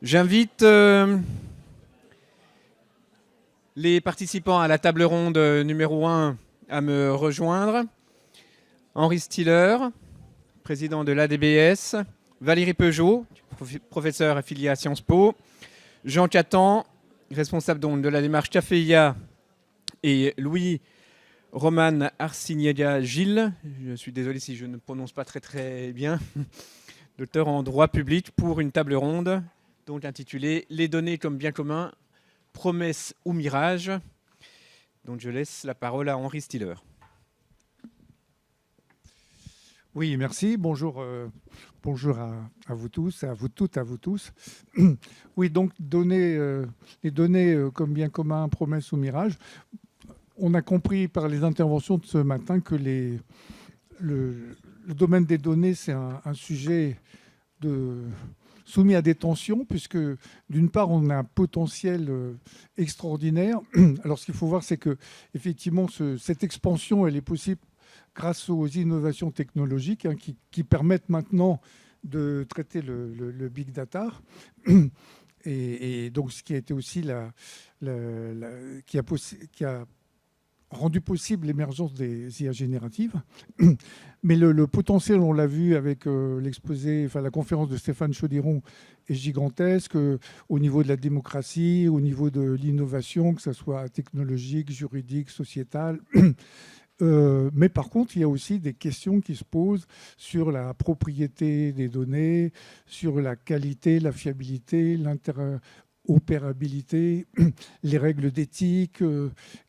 J'invite les participants à la table ronde numéro 1 à me rejoindre. Henri Stiller, président de l'ADBS, Valérie Peugeot, professeur affilié à Sciences Po, Jean Catan, responsable donc de la démarche CAFEIA, et Louis Roman Arciniega-Gilles, je suis désolé si je ne prononce pas très bien, docteur en droit public, pour une table ronde donc intitulée « Les données comme bien commun, promesses ou mirages ». Donc je laisse la parole à Henri Stiller. Oui, merci. Bonjour, bonjour à vous tous, à vous toutes, à vous tous. Oui, donc les données comme bien commun, promesses ou mirages. On a compris par les interventions de ce matin que le domaine des données, c'est un sujet soumis à des tensions, puisque d'une part, on a un potentiel extraordinaire. Alors, ce qu'il faut voir, c'est que effectivement, cette expansion, elle est possible grâce aux innovations technologiques qui permettent maintenant de traiter le big data. Et donc, ce qui a été aussi qui a rendu possible l'émergence des IA génératives. Mais le potentiel, on l'a vu avec la conférence de Stéphane Chaudiron, est gigantesque au niveau de la démocratie, au niveau de l'innovation, que ce soit technologique, juridique, sociétale. Mais par contre, il y a aussi des questions qui se posent sur la propriété des données, sur la qualité, la fiabilité, l'interopérabilité, les règles d'éthique,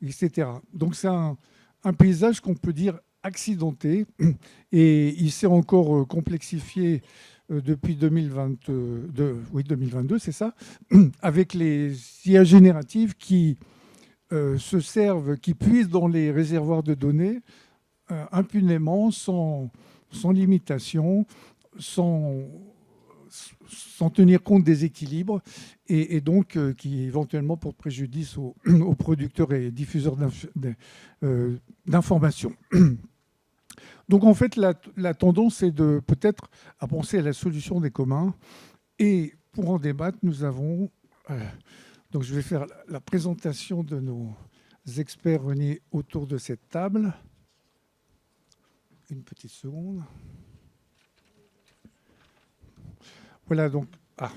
etc. Donc c'est un paysage qu'on peut dire accidenté, et il s'est encore complexifié depuis 2022, c'est ça, avec les IA génératives qui se servent, qui puisent dans les réservoirs de données impunément, sans limitation, sans tenir compte des équilibres, et donc qui éventuellement portent préjudice aux producteurs et diffuseurs d'informations. Donc en fait, la tendance est de peut-être à penser à la solution des communs. Et pour en débattre, nous avons... donc je vais faire la présentation de nos experts réunis autour de cette table. Une petite seconde. Voilà donc... Ah.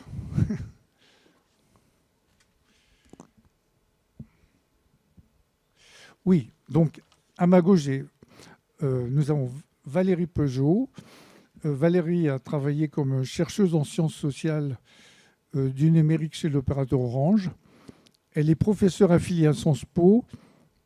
Oui, donc à ma gauche, nous avons Valérie Peugeot. Valérie a travaillé comme chercheuse en sciences sociales du numérique chez l'opérateur Orange. Elle est professeure affiliée à Sciences Po.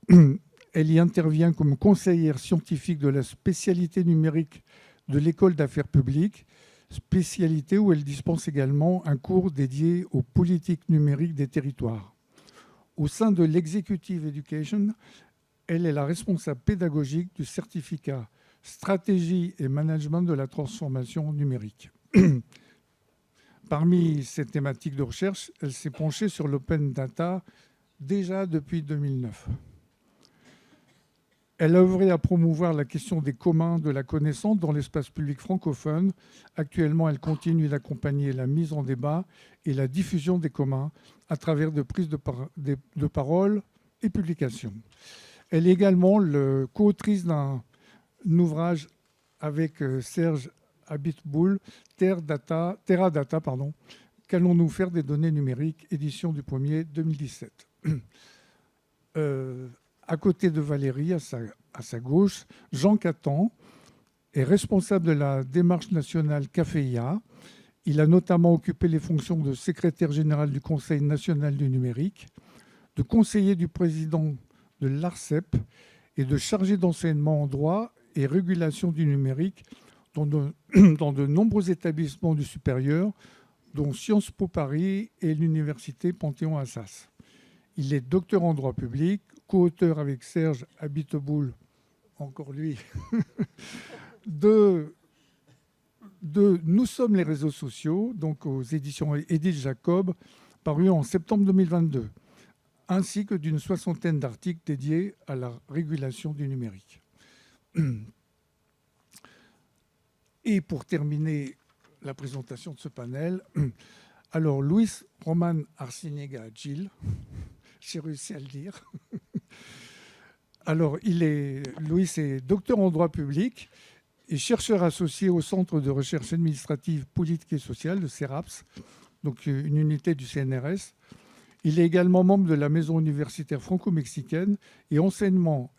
Elle y intervient comme conseillère scientifique de la spécialité numérique de l'école d'affaires publiques, spécialité où elle dispense également un cours dédié aux politiques numériques des territoires. Au sein de l'Executive Education, elle est la responsable pédagogique du certificat Stratégie et Management de la transformation numérique. Parmi ces thématiques de recherche, elle s'est penchée sur l'open data déjà depuis 2009. Elle a œuvré à promouvoir la question des communs de la connaissance dans l'espace public francophone. Actuellement, elle continue d'accompagner la mise en débat et la diffusion des communs à travers de prises de parole et publications. Elle est également co-autrice d'un ouvrage avec Serge Abiteboul, Terra Data, qu'allons-nous faire des données numériques, édition du 1er 2017. À côté de Valérie, à sa gauche, Jean Catan est responsable de la démarche nationale CAFEIA. Il a notamment occupé les fonctions de secrétaire général du Conseil national du numérique, de conseiller du président de l'ARCEP et de chargé d'enseignement en droit et régulation du numérique dans de nombreux établissements du supérieur, dont Sciences Po Paris et l'université Panthéon-Assas. Il est docteur en droit public, co-auteur avec Serge Abiteboul, encore lui, de Nous sommes les réseaux sociaux, donc aux éditions Édith Jacob, paru en septembre 2022, ainsi que d'une soixantaine d'articles dédiés à la régulation du numérique. Et pour terminer la présentation de ce panel, Alors, Luis Roman Arciniega Gil, j'ai réussi à le dire. Alors, Luis est docteur en droit public et chercheur associé au Centre de recherche administrative, politique et sociale, le CERAPS, donc une unité du CNRS. Il est également membre de la Maison universitaire franco-mexicaine et enseignant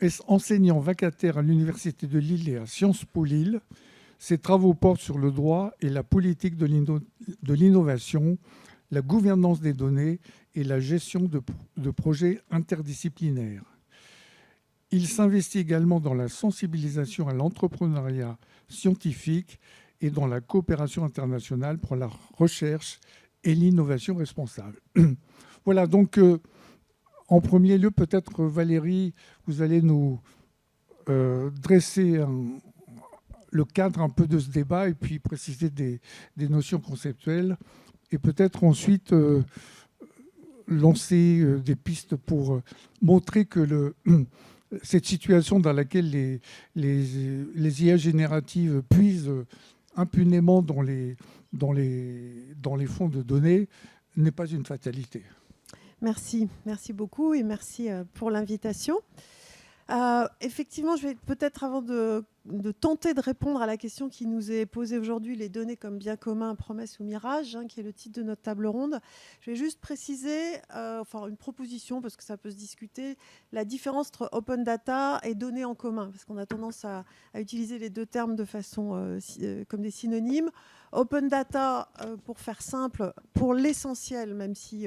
vacataire à l'Université de Lille et à Sciences Po Lille. Ses travaux portent sur le droit et la politique de l'innovation, la gouvernance des données et la gestion de projets interdisciplinaires. Il s'investit également dans la sensibilisation à l'entrepreneuriat scientifique et dans la coopération internationale pour la recherche et l'innovation responsable. Voilà, donc en premier lieu, peut-être Valérie, vous allez nous dresser le cadre un peu de ce débat et puis préciser des notions conceptuelles et peut-être ensuite lancer des pistes pour montrer que cette situation dans laquelle les IA génératives puisent impunément dans les fonds de données n'est pas une fatalité. Merci beaucoup et merci pour l'invitation. Effectivement, je vais peut-être, avant de tenter de répondre à la question qui nous est posée aujourd'hui, les données comme bien commun, promesse ou mirage, qui est le titre de notre table ronde, je vais juste préciser, une proposition, parce que ça peut se discuter, la différence entre open data et données en commun, parce qu'on a tendance à utiliser les deux termes de façon comme des synonymes. Open data, pour faire simple, pour l'essentiel, même si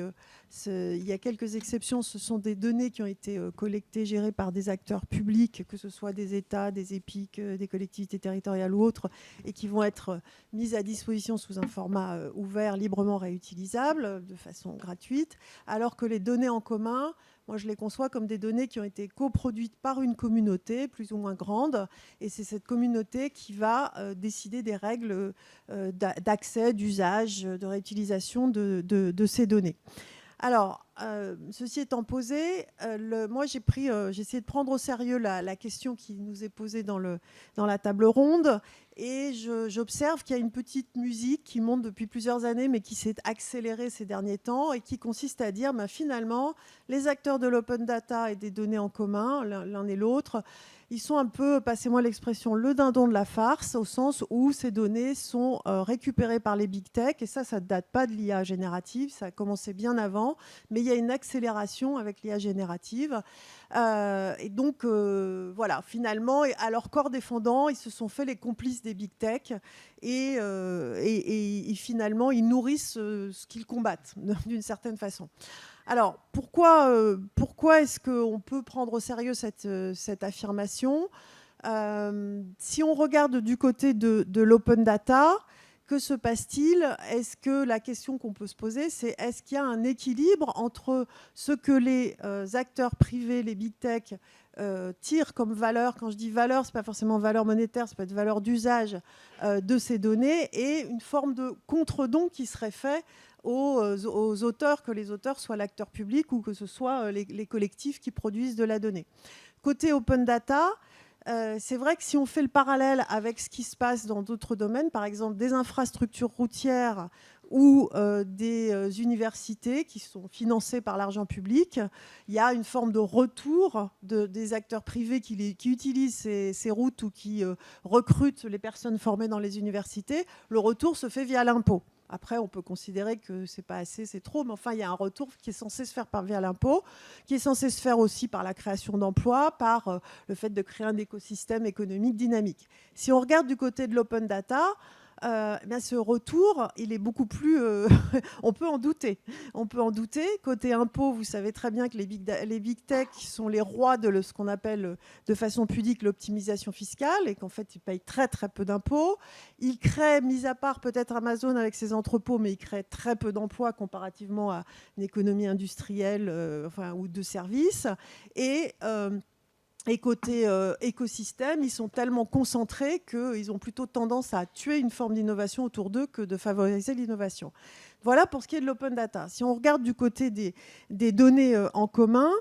il y a quelques exceptions, ce sont des données qui ont été collectées, gérées par des acteurs publics, que ce soit des États, des EPIC, des collectivités territoriales ou autres, et qui vont être mises à disposition sous un format ouvert, librement réutilisable, de façon gratuite, alors que les données en commun, moi, je les conçois comme des données qui ont été coproduites par une communauté plus ou moins grande. Et c'est cette communauté qui va décider des règles d'accès, d'usage, de réutilisation de ces données. Alors, ceci étant posé, moi j'ai essayé de prendre au sérieux la question qui nous est posée dans la table ronde, et j'observe qu'il y a une petite musique qui monte depuis plusieurs années, mais qui s'est accélérée ces derniers temps, et qui consiste à dire finalement, les acteurs de l'open data et des données en commun, l'un et l'autre, ils sont un peu, passez-moi l'expression, le dindon de la farce, au sens où ces données sont récupérées par les big tech, et ça ne date pas de l'IA générative, ça a commencé bien avant, mais il y a une accélération avec l'IA générative. Et donc, voilà, finalement, à leur corps défendant, ils se sont fait les complices des big tech, et finalement, ils nourrissent ce qu'ils combattent, d'une certaine façon. Alors, pourquoi est-ce qu'on peut prendre au sérieux cette affirmation ? Si on regarde du côté de l'open data, que se passe-t-il ? Est-ce que la question qu'on peut se poser, c'est est-ce qu'il y a un équilibre entre ce que les acteurs privés, les big tech, tirent comme valeur ? Quand je dis valeur, ce n'est pas forcément valeur monétaire, ça peut être valeur d'usage de ces données, et une forme de contre-don qui serait fait aux auteurs, que les auteurs soient l'acteur public ou que ce soit les collectifs qui produisent de la donnée. Côté open data, c'est vrai que si on fait le parallèle avec ce qui se passe dans d'autres domaines, par exemple des infrastructures routières ou des universités qui sont financées par l'argent public, il y a une forme de retour des acteurs privés qui utilisent ces routes ou qui recrutent les personnes formées dans les universités. Le retour se fait via l'impôt. Après, on peut considérer que ce n'est pas assez, c'est trop, mais enfin, il y a un retour qui est censé se faire via l'impôt, qui est censé se faire aussi par la création d'emplois, par le fait de créer un écosystème économique dynamique. Si on regarde du côté de l'open data, ce retour, il est beaucoup plus... on peut en douter. On peut en douter. Côté impôt, vous savez très bien que les big tech sont les rois de ce qu'on appelle de façon pudique l'optimisation fiscale, et qu'en fait, ils payent très très peu d'impôts. Ils créent, mis à part peut-être Amazon avec ses entrepôts, mais ils créent très peu d'emplois comparativement à une économie industrielle ou de services. Et côté écosystème, ils sont tellement concentrés qu'ils ont plutôt tendance à tuer une forme d'innovation autour d'eux que de favoriser l'innovation. Voilà pour ce qui est de l'open data. Si on regarde du côté des données en commun,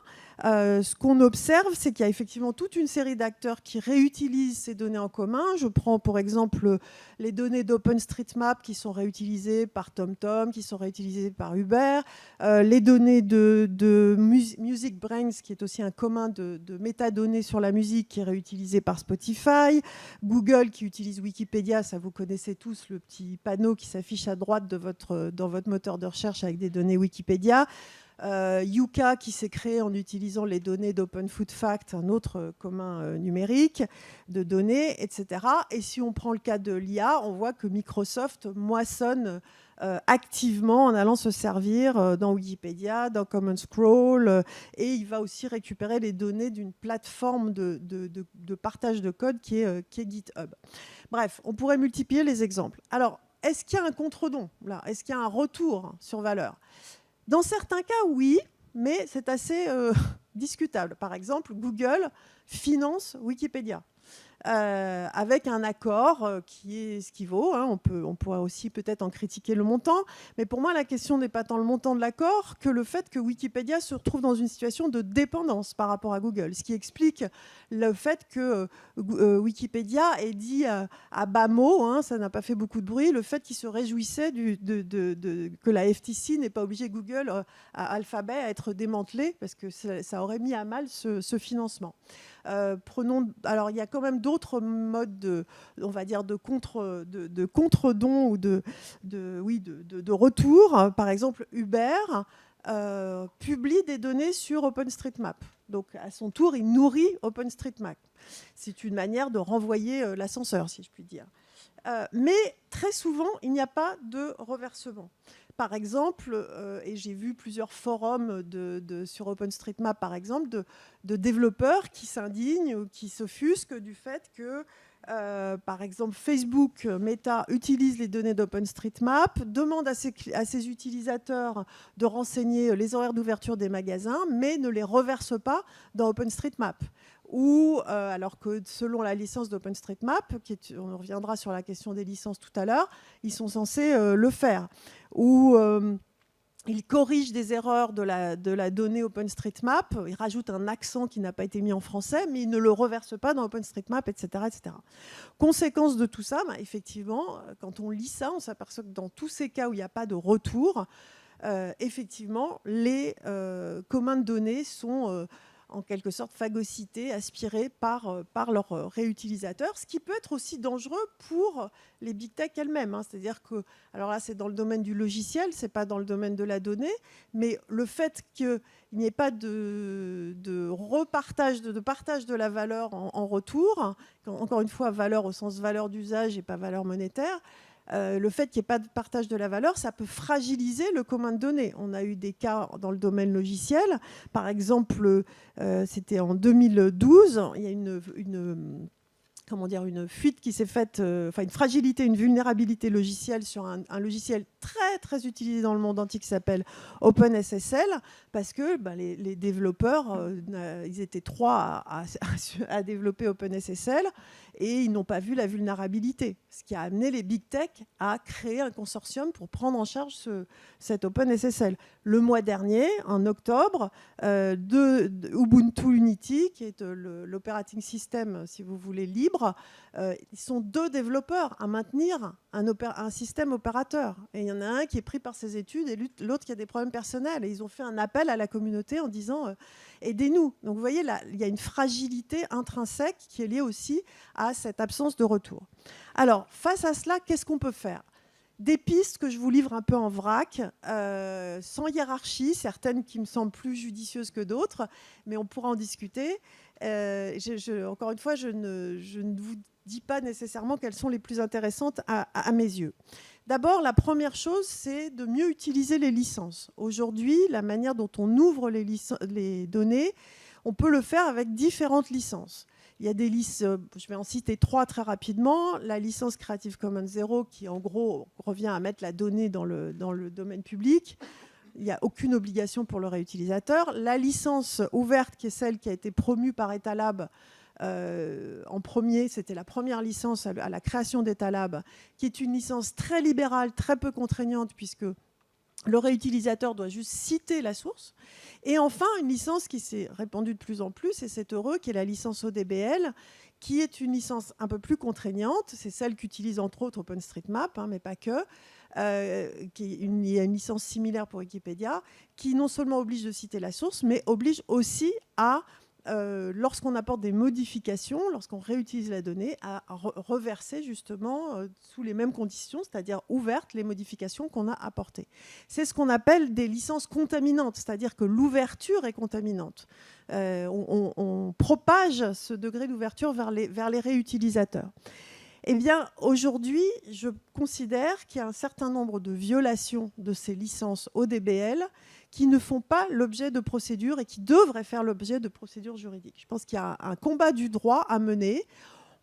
Ce qu'on observe, c'est qu'il y a effectivement toute une série d'acteurs qui réutilisent ces données en commun. Je prends pour exemple les données d'OpenStreetMap qui sont réutilisées par TomTom, qui sont réutilisées par Uber, les données de MusicBrainz, qui est aussi un commun de métadonnées sur la musique, qui est réutilisé par Spotify, Google qui utilise Wikipédia, ça vous connaissez tous, le petit panneau qui s'affiche à droite dans votre moteur de recherche avec des données Wikipédia. Yuka qui s'est créé en utilisant les données d'Open Food Fact, un autre commun numérique de données, etc. Et si on prend le cas de l'IA, on voit que Microsoft moissonne activement en allant se servir dans Wikipédia, dans Common Scroll, et il va aussi récupérer les données d'une plateforme de partage de code qui est GitHub. Bref, on pourrait multiplier les exemples. Alors, est-ce qu'il y a un contre-don là? Est-ce qu'il y a un retour sur valeur? Dans certains cas, oui, mais c'est assez discutable. Par exemple, Google finance Wikipédia avec un accord qui est ce qu'il vaut. Hein. On pourrait aussi peut-être en critiquer le montant, mais pour moi, la question n'est pas tant le montant de l'accord que le fait que Wikipédia se retrouve dans une situation de dépendance par rapport à Google, ce qui explique le fait que Wikipédia ait dit à bas mot, hein, ça n'a pas fait beaucoup de bruit, le fait qu'il se réjouissait que la FTC n'ait pas obligé Google à Alphabet à être démantelé, parce que ça aurait mis à mal ce financement. Alors il y a quand même d'autres modes on va dire de contre-don ou de retour. Par exemple, Uber publie des données sur OpenStreetMap. Donc à son tour, il nourrit OpenStreetMap. C'est une manière de renvoyer l'ascenseur, si je puis dire. Mais très souvent, il n'y a pas de reversement. Par exemple, et j'ai vu plusieurs forums sur OpenStreetMap, par exemple, de développeurs qui s'indignent ou qui s'offusquent du fait que, par exemple, Facebook, Meta, utilise les données d'OpenStreetMap, demande à ses utilisateurs de renseigner les horaires d'ouverture des magasins, mais ne les reverse pas dans OpenStreetMap. Ou alors que selon la licence d'OpenStreetMap, on reviendra sur la question des licences tout à l'heure, ils sont censés le faire. Ou ils corrigent des erreurs de la donnée OpenStreetMap, ils rajoutent un accent qui n'a pas été mis en français, mais ils ne le reversent pas dans OpenStreetMap, etc. etc. Conséquence de tout ça, effectivement, quand on lit ça, on s'aperçoit que dans tous ces cas où il n'y a pas de retour, effectivement, les communs de données sont en quelque sorte phagocytés, aspirés par leurs réutilisateurs, ce qui peut être aussi dangereux pour les big tech elles-mêmes. Hein. C'est-à-dire que, alors là, c'est dans le domaine du logiciel, c'est pas dans le domaine de la donnée, mais le fait qu'il n'y ait pas de partage de la valeur en retour, encore une fois, valeur au sens valeur d'usage et pas valeur monétaire, le fait qu'il n'y ait pas de partage de la valeur, ça peut fragiliser le commun de données. On a eu des cas dans le domaine logiciel. Par exemple, c'était en 2012, il y a une fuite qui s'est faite, une fragilité, une vulnérabilité logicielle sur un logiciel très, très utilisé dans le monde entier qui s'appelle OpenSSL, parce que les développeurs, ils étaient 3 à développer OpenSSL, et ils n'ont pas vu la vulnérabilité, ce qui a amené les big tech à créer un consortium pour prendre en charge cet OpenSSL. Le mois dernier, en octobre, Ubuntu Unity, qui est l'operating system, si vous voulez, libre, ils sont 2 développeurs à maintenir un système opérateur. Et il y en a un qui est pris par ses études et l'autre qui a des problèmes personnels. Et ils ont fait un appel à la communauté en disant aidez-nous. Donc vous voyez, là, il y a une fragilité intrinsèque qui est liée aussi à cette absence de retour. Alors, face à cela, qu'est-ce qu'on peut faire ? Des pistes que je vous livre un peu en vrac, sans hiérarchie, certaines qui me semblent plus judicieuses que d'autres, mais on pourra en discuter. Encore une fois, je ne vous dis pas nécessairement quelles sont les plus intéressantes à mes yeux. D'abord, la première chose, c'est de mieux utiliser les licences. Aujourd'hui, la manière dont on ouvre les données, on peut le faire avec différentes licences. Il y a des licences, je vais en citer 3 très rapidement. La licence Creative Commons 0, qui en gros revient à mettre la donnée dans le domaine public. Il n'y a aucune obligation pour le réutilisateur. La licence ouverte, qui est celle qui a été promue par Etalab en premier, c'était la première licence à la création d'Etalab, qui est une licence très libérale, très peu contraignante, puisque Le réutilisateur doit juste citer la source. Et enfin, une licence qui s'est répandue de plus en plus, et c'est heureux, qui est la licence ODBL, qui est une licence un peu plus contraignante. C'est celle qu'utilise entre autres OpenStreetMap, mais pas que. Il y a une licence similaire pour Wikipédia, qui non seulement oblige de citer la source, mais oblige aussi à, lorsqu'on apporte des modifications, lorsqu'on réutilise la donnée, à reverser justement sous les mêmes conditions, c'est-à-dire ouvertes, les modifications qu'on a apportées. C'est ce qu'on appelle des licences contaminantes, c'est-à-dire que l'ouverture est contaminante. On propage ce degré d'ouverture vers les réutilisateurs. Eh bien, aujourd'hui, je considère qu'il y a un certain nombre de violations de ces licences ODBL qui ne font pas l'objet de procédures et qui devraient faire l'objet de procédures juridiques. Je pense qu'il y a un combat du droit à mener.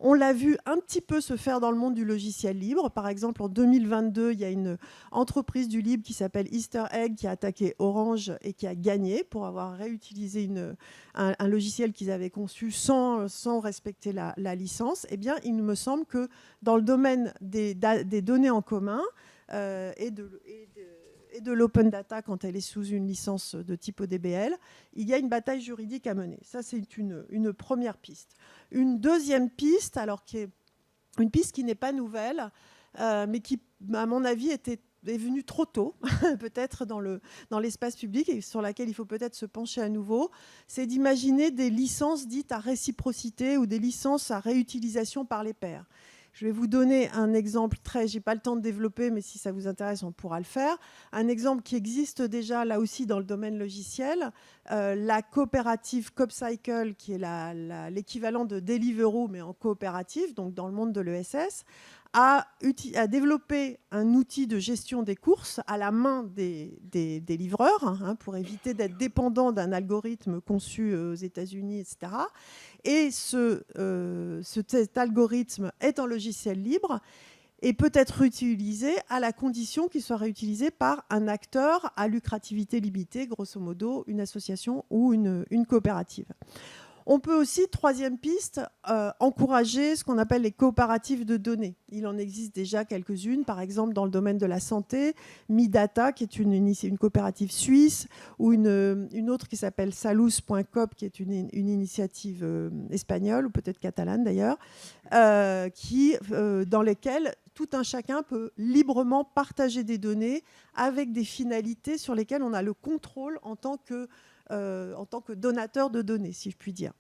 On l'a vu un petit peu se faire dans le monde du logiciel libre. Par exemple, en 2022, il y a une entreprise du libre qui s'appelle Easter Egg qui a attaqué Orange et qui a gagné pour avoir réutilisé un logiciel qu'ils avaient conçu sans respecter la licence. Eh bien, il me semble que dans le domaine des données en commun et de l'open data quand elle est sous une licence de type ODBL, il y a une bataille juridique à mener. Ça, c'est une première piste. Une deuxième piste, alors qui est une piste qui n'est pas nouvelle, mais qui, à mon avis, est venue trop tôt, peut-être dans l'espace public, et sur laquelle il faut peut-être se pencher à nouveau, c'est d'imaginer des licences dites à réciprocité ou des licences à réutilisation par les pairs. Je vais vous donner un exemple je n'ai pas le temps de développer, mais si ça vous intéresse, on pourra le faire. Un exemple qui existe déjà, là aussi, dans le domaine logiciel. La coopérative CoopCycle, qui est l'équivalent de Deliveroo, mais en coopérative, donc dans le monde de l'ESS, a développé un outil de gestion des courses à la main des livreurs, pour éviter d'être dépendant d'un algorithme conçu aux États-Unis, etc. Et cet algorithme est en logiciel libre et peut être réutilisé à la condition qu'il soit réutilisé par un acteur à lucrativité limitée, grosso modo une association ou une coopérative. On peut aussi, troisième piste, encourager ce qu'on appelle les coopératives de données. Il en existe déjà quelques-unes, par exemple dans le domaine de la santé, Midata, qui est une coopérative suisse, ou une autre qui s'appelle Salus.coop, qui est une initiative espagnole, ou peut-être catalane d'ailleurs, dans lesquelles tout un chacun peut librement partager des données avec des finalités sur lesquelles on a le contrôle en tant que donateur de données, si je puis dire.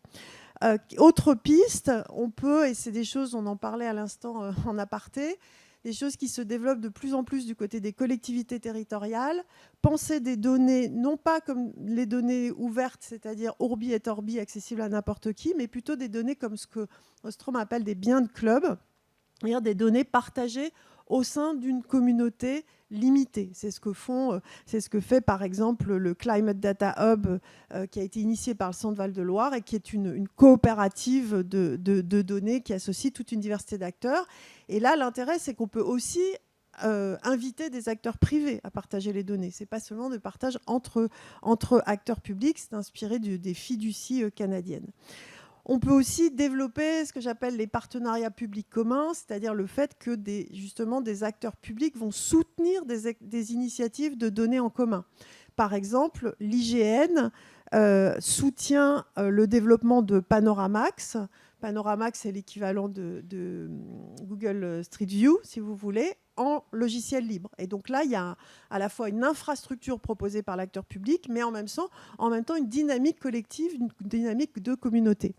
Autre piste, on peut, et c'est des choses, on en parlait à l'instant en aparté, des choses qui se développent de plus en plus du côté des collectivités territoriales, penser des données, non pas comme les données ouvertes, c'est-à-dire Orbi et Orbi, accessibles à n'importe qui, mais plutôt des données comme ce que Ostrom appelle des biens de club, c'est-à-dire des données partagées au sein d'une communauté limitée. C'est ce que fait par exemple le Climate Data Hub qui a été initié par le Centre Val-de-Loire et qui est une coopérative de données qui associe toute une diversité d'acteurs. Et là, l'intérêt, c'est qu'on peut aussi inviter des acteurs privés à partager les données. Ce n'est pas seulement de partage entre acteurs publics, c'est inspiré des fiducies canadiennes. On peut aussi développer ce que j'appelle les partenariats publics communs, c'est-à-dire le fait que justement des acteurs publics vont soutenir des initiatives de données en commun. Par exemple, l'IGN soutient le développement de Panoramax. Panoramax, c'est l'équivalent de Google Street View, si vous voulez, en logiciel libre. Et donc là, il y a à la fois une infrastructure proposée par l'acteur public, mais en même temps une dynamique collective, une dynamique de communauté.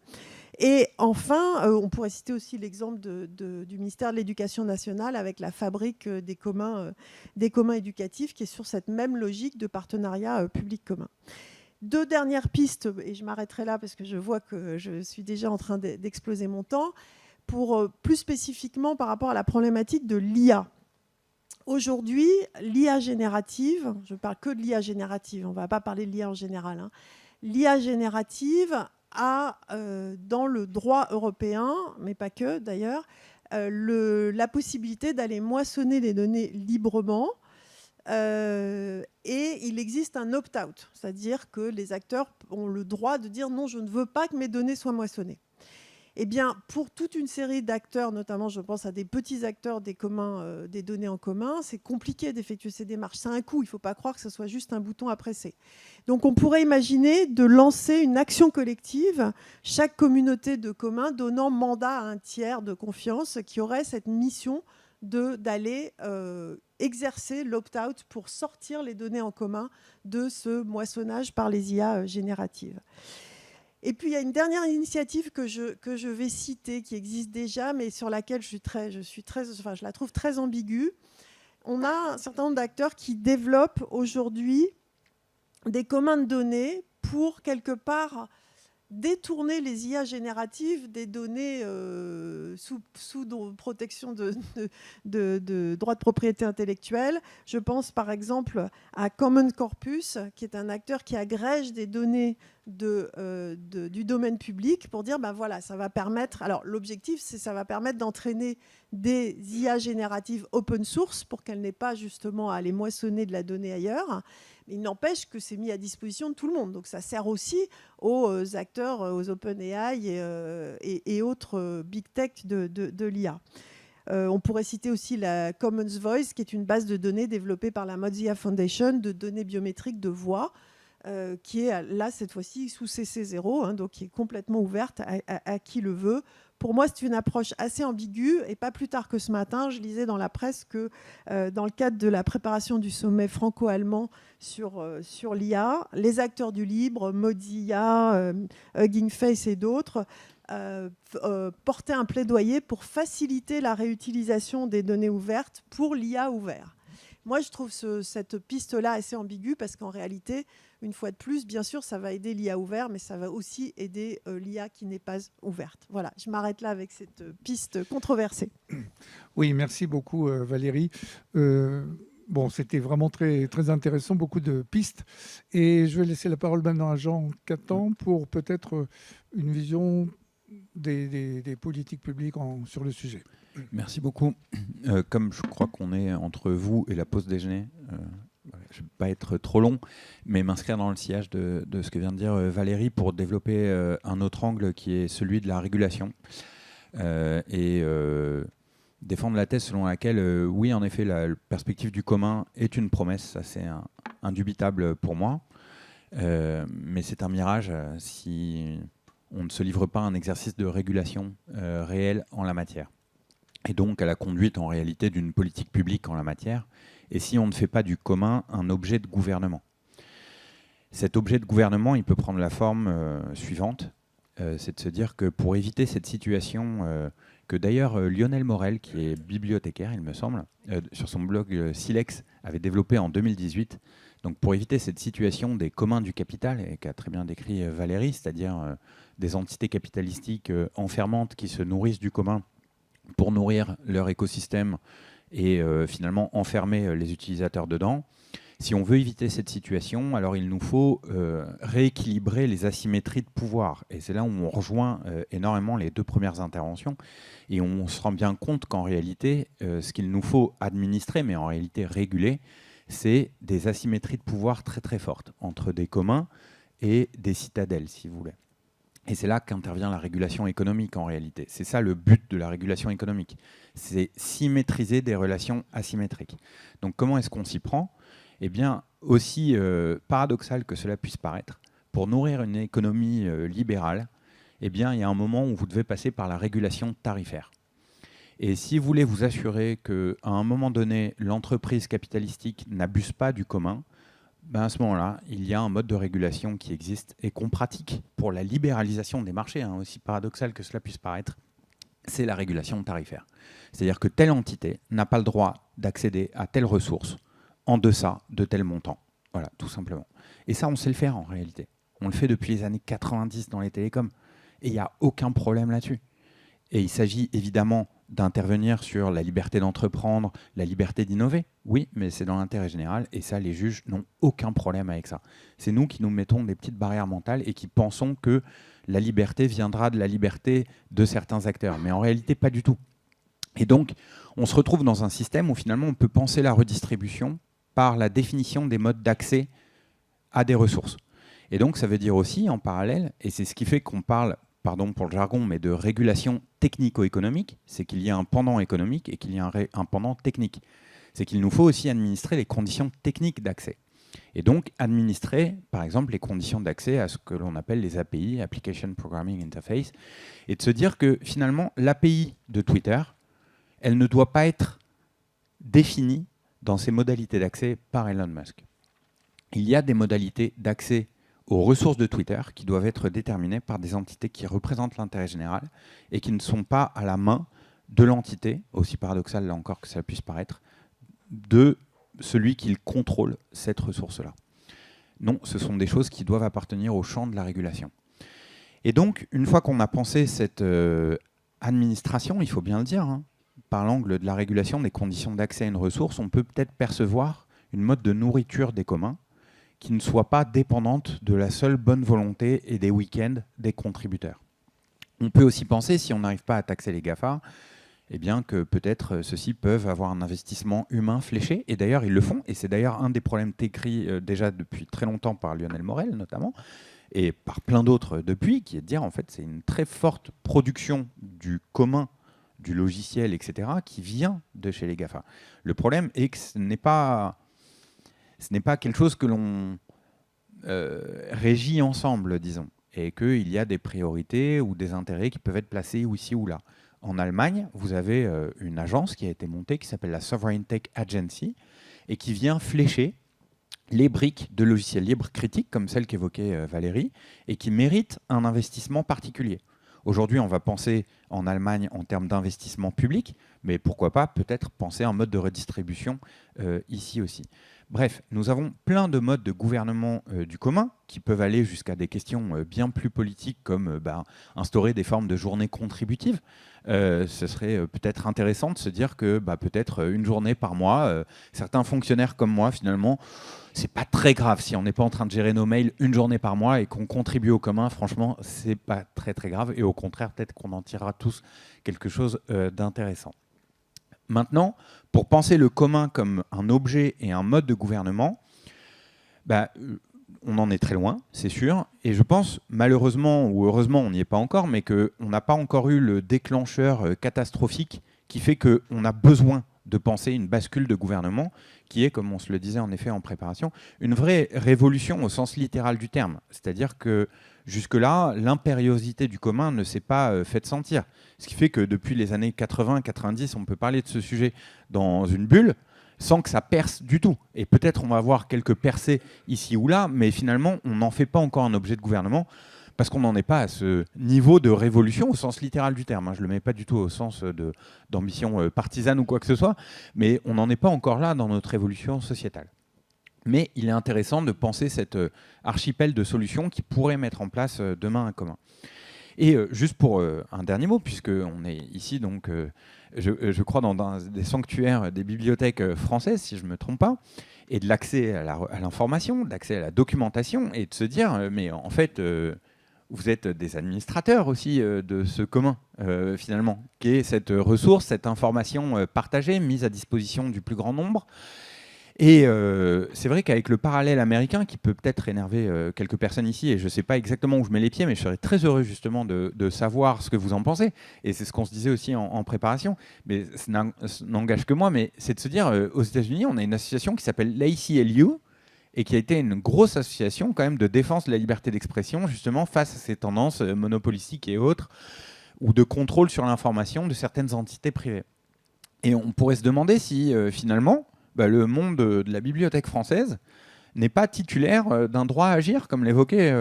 Et enfin, on pourrait citer aussi l'exemple du ministère de l'Éducation nationale avec la fabrique des communs éducatifs qui est sur cette même logique de partenariat public commun. Deux dernières pistes, et je m'arrêterai là parce que je vois que je suis déjà en train d'exploser mon temps, pour plus spécifiquement par rapport à la problématique de l'IA. Aujourd'hui, l'IA générative, je ne parle que de l'IA générative, on ne va pas parler de l'IA en général, l'IA générative a, dans le droit européen, mais pas que d'ailleurs, la possibilité d'aller moissonner les données librement. Et il existe un opt-out, c'est-à-dire que les acteurs ont le droit de dire non, je ne veux pas que mes données soient moissonnées. Eh bien, pour toute une série d'acteurs, notamment je pense à des petits acteurs des données en commun, c'est compliqué d'effectuer ces démarches. C'est un coût, il ne faut pas croire que ce soit juste un bouton à presser. Donc on pourrait imaginer de lancer une action collective, chaque communauté de communs donnant mandat à un tiers de confiance qui aurait cette mission d'aller exercer l'opt-out pour sortir les données en commun de ce moissonnage par les IA génératives. Et puis, il y a une dernière initiative que je vais citer, qui existe déjà, mais sur laquelle je la trouve très ambiguë. On a un certain nombre d'acteurs qui développent aujourd'hui des communs de données pour, quelque part, détourner les IA génératives des données sous protection de droits de propriété intellectuelle. Je pense par exemple à Common Corpus, qui est un acteur qui agrège des données du domaine public pour dire, ben voilà, ça va permettre... Alors l'objectif, c'est ça va permettre d'entraîner des IA génératives open source pour qu'elles n'aient pas justement à aller moissonner de la donnée ailleurs. Il n'empêche que c'est mis à disposition de tout le monde. Donc ça sert aussi aux acteurs, aux OpenAI et autres big tech de l'IA. On pourrait citer aussi la Commons Voice, qui est une base de données développée par la Mozilla Foundation de données biométriques de voix, qui est là, cette fois-ci, sous CC0, hein, donc qui est complètement ouverte à qui le veut. Pour moi, c'est une approche assez ambiguë. Et pas plus tard que ce matin, je lisais dans la presse que dans le cadre de la préparation du sommet franco-allemand sur l'IA, les acteurs du libre, Mozilla, Hugging Face et d'autres, portaient un plaidoyer pour faciliter la réutilisation des données ouvertes pour l'IA ouvert. Moi, je trouve cette piste-là assez ambiguë parce qu'en réalité, une fois de plus, bien sûr, ça va aider l'IA ouvert, mais ça va aussi aider l'IA qui n'est pas ouverte. Voilà, je m'arrête là avec cette piste controversée. Oui, merci beaucoup Valérie. Bon, c'était vraiment très, très intéressant, beaucoup de pistes. Et je vais laisser la parole maintenant à Jean Catan pour peut-être une vision des politiques publiques sur le sujet. Merci beaucoup. Comme je crois qu'on est entre vous et la pause déjeuner, je ne vais pas être trop long, mais m'inscrire dans le sillage de ce que vient de dire Valérie pour développer un autre angle qui est celui de la régulation et défendre la thèse selon laquelle, oui, en effet, la perspective du commun est une promesse, ça c'est indubitable pour moi, mais c'est un mirage si on ne se livre pas à un exercice de régulation réel en la matière. Et donc à la conduite en réalité d'une politique publique en la matière, et si on ne fait pas du commun un objet de gouvernement. Cet objet de gouvernement, il peut prendre la forme suivante, c'est de se dire que pour éviter cette situation que d'ailleurs Lionel Morel, qui est bibliothécaire, il me semble, sur son blog Silex, avait développé en 2018, donc pour éviter cette situation des communs du capital, et qu'a très bien décrit Valérie, c'est-à-dire des entités capitalistiques enfermantes qui se nourrissent du commun pour nourrir leur écosystème et finalement enfermer les utilisateurs dedans. Si on veut éviter cette situation, alors il nous faut rééquilibrer les asymétries de pouvoir. Et c'est là où on rejoint énormément les deux premières interventions. Et on se rend bien compte qu'en réalité, ce qu'il nous faut administrer, mais en réalité réguler, c'est des asymétries de pouvoir très très fortes entre des communs et des citadelles, si vous voulez. Et c'est là qu'intervient la régulation économique en réalité. C'est ça le but de la régulation économique. C'est symétriser des relations asymétriques. Donc comment est-ce qu'on s'y prend ? Eh bien, aussi paradoxal que cela puisse paraître, pour nourrir une économie libérale, eh bien, il y a un moment où vous devez passer par la régulation tarifaire. Et si vous voulez vous assurer qu'à un moment donné, l'entreprise capitalistique n'abuse pas du commun, ben à ce moment-là, il y a un mode de régulation qui existe et qu'on pratique pour la libéralisation des marchés, hein, aussi paradoxal que cela puisse paraître, c'est la régulation tarifaire. C'est-à-dire que telle entité n'a pas le droit d'accéder à telle ressource en deçà de tel montant. Voilà, tout simplement. Et ça, on sait le faire en réalité. On le fait depuis les années 90 dans les télécoms. Et il n'y a aucun problème là-dessus. Et il s'agit évidemment d'intervenir sur la liberté d'entreprendre, la liberté d'innover. Oui, mais c'est dans l'intérêt général. Et ça, les juges n'ont aucun problème avec ça. C'est nous qui nous mettons des petites barrières mentales et qui pensons que la liberté viendra de la liberté de certains acteurs. Mais en réalité, pas du tout. Et donc, on se retrouve dans un système où finalement, on peut penser la redistribution par la définition des modes d'accès à des ressources. Et donc, ça veut dire aussi, en parallèle, et c'est ce qui fait qu'on parle pardon pour le jargon, mais de régulation technico-économique, c'est qu'il y a un pendant économique et qu'il y a un pendant technique. C'est qu'il nous faut aussi administrer les conditions techniques d'accès. Et donc administrer, par exemple, les conditions d'accès à ce que l'on appelle les API, Application Programming Interface, et de se dire que finalement, l'API de Twitter, elle ne doit pas être définie dans ses modalités d'accès par Elon Musk. Il y a des modalités d'accès aux ressources de Twitter qui doivent être déterminées par des entités qui représentent l'intérêt général et qui ne sont pas à la main de l'entité, aussi paradoxal là encore que ça puisse paraître, de celui qui contrôle cette ressource-là. Non, ce sont des choses qui doivent appartenir au champ de la régulation. Et donc, une fois qu'on a pensé cette administration, il faut bien le dire, hein, par l'angle de la régulation des conditions d'accès à une ressource, on peut peut-être percevoir une mode de nourriture des communs qui ne soit pas dépendante de la seule bonne volonté et des week-ends des contributeurs. On peut aussi penser, si on n'arrive pas à taxer les GAFA, eh bien que peut-être ceux-ci peuvent avoir un investissement humain fléché, et d'ailleurs ils le font, et c'est d'ailleurs un des problèmes décrits déjà depuis très longtemps par Lionel Morel notamment, et par plein d'autres depuis, qui est de dire en fait c'est une très forte production du commun, du logiciel, etc., qui vient de chez les GAFA. Le problème est que ce n'est pas quelque chose que l'on régit ensemble, disons, et qu'il y a des priorités ou des intérêts qui peuvent être placés ou ici ou là. En Allemagne, vous avez une agence qui a été montée qui s'appelle la Sovereign Tech Agency et qui vient flécher les briques de logiciels libres critiques, comme celle qu'évoquait Valérie, et qui méritent un investissement particulier. Aujourd'hui, on va penser en Allemagne en termes d'investissement public, mais pourquoi pas peut-être penser en mode de redistribution ici aussi. Bref, nous avons plein de modes de gouvernement du commun qui peuvent aller jusqu'à des questions bien plus politiques comme instaurer des formes de journées contributives. Ce serait peut-être intéressant de se dire que peut-être une journée par mois, certains fonctionnaires comme moi, finalement, c'est pas très grave si on n'est pas en train de gérer nos mails une journée par mois et qu'on contribue au commun. Franchement, c'est pas très très grave et au contraire, peut-être qu'on en tirera tous quelque chose d'intéressant. Maintenant, pour penser le commun comme un objet et un mode de gouvernement, on en est très loin, c'est sûr. Et je pense, malheureusement ou heureusement, on n'y est pas encore, mais qu'on n'a pas encore eu le déclencheur catastrophique qui fait qu'on a besoin de penser une bascule de gouvernement qui est, comme on se le disait en effet en préparation, une vraie révolution au sens littéral du terme. C'est-à-dire que jusque-là, l'impériosité du commun ne s'est pas faite sentir. Ce qui fait que depuis les années 80-90, on peut parler de ce sujet dans une bulle sans que ça perce du tout. Et peut-être on va avoir quelques percées ici ou là, mais finalement, on n'en fait pas encore un objet de gouvernement parce qu'on n'en est pas à ce niveau de révolution au sens littéral du terme. Je ne le mets pas du tout au sens d'ambition partisane ou quoi que ce soit, mais on n'en est pas encore là dans notre évolution sociétale. Mais il est intéressant de penser cet archipel de solutions qui pourrait mettre en place demain un commun. Et juste pour un dernier mot, puisqu'on est ici, donc, je crois, dans des sanctuaires des bibliothèques françaises, si je ne me trompe pas, et de l'accès à l'information, d'accès à la documentation, et de se dire, mais en fait, vous êtes des administrateurs aussi de ce commun, finalement, qui est cette ressource, cette information partagée, mise à disposition du plus grand nombre. Et c'est vrai qu'avec le parallèle américain, qui peut peut-être énerver quelques personnes ici, et je ne sais pas exactement où je mets les pieds, mais je serais très heureux justement de savoir ce que vous en pensez. Et c'est ce qu'on se disait aussi en préparation, mais ça n'engage que moi, mais c'est de se dire, aux États-Unis, on a une association qui s'appelle l'ACLU, et qui a été une grosse association quand même de défense de la liberté d'expression, justement face à ces tendances monopolistiques et autres, ou de contrôle sur l'information de certaines entités privées. Et on pourrait se demander si finalement, le monde de la bibliothèque française n'est pas titulaire d'un droit à agir, comme l'évoquait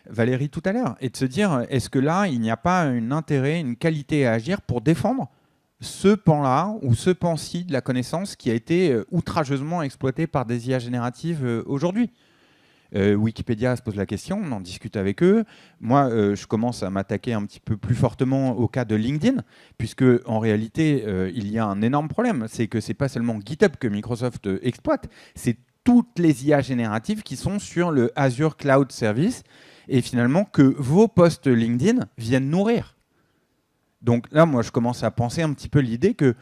Valérie tout à l'heure, et de se dire, est-ce que là, il n'y a pas un intérêt, une qualité à agir pour défendre ce pan-là ou ce pan-ci de la connaissance qui a été outrageusement exploité par des IA génératives aujourd'hui. Wikipédia se pose la question, on en discute avec eux. Moi, je commence à m'attaquer un petit peu plus fortement au cas de LinkedIn, puisque en réalité, il y a un énorme problème. C'est que ce n'est pas seulement GitHub que Microsoft exploite, c'est toutes les IA génératives qui sont sur le Azure Cloud Service, et finalement que vos posts LinkedIn viennent nourrir. Donc là, moi, je commence à penser un petit peu l'idée que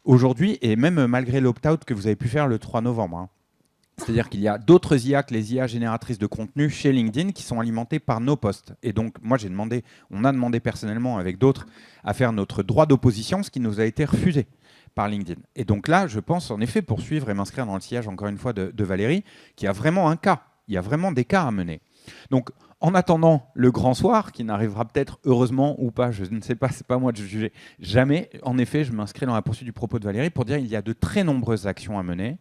aujourd'hui, et même malgré l'opt-out que vous avez pu faire le 3 novembre, C'est-à-dire qu'il y a d'autres IA que les IA génératrices de contenu chez LinkedIn qui sont alimentées par nos posts. Et donc, moi, on a demandé personnellement avec d'autres à faire notre droit d'opposition, ce qui nous a été refusé par LinkedIn. Et donc là, je pense en effet poursuivre et m'inscrire dans le sillage, encore une fois, de Valérie, qui a vraiment un cas. Il y a vraiment des cas à mener. Donc, en attendant le grand soir, qui n'arrivera peut-être heureusement ou pas, je ne sais pas, c'est pas à moi de juger, jamais, en effet, je m'inscris dans la poursuite du propos de Valérie pour dire qu'il y a de très nombreuses actions à mener,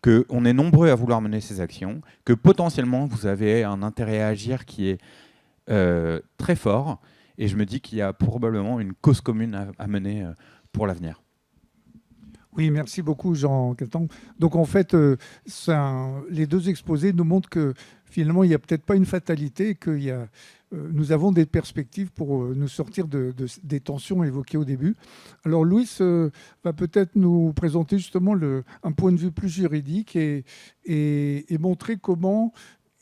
qu'on est nombreux à vouloir mener ces actions, que potentiellement vous avez un intérêt à agir qui est très fort, et je me dis qu'il y a probablement une cause commune à mener pour l'avenir. Oui, merci beaucoup Jean Caltan. Donc en fait, les deux exposés nous montrent que finalement, il n'y a peut-être pas une fatalité, que nous avons des perspectives pour nous sortir des tensions évoquées au début. Alors Louis va peut-être nous présenter justement un point de vue plus juridique et montrer comment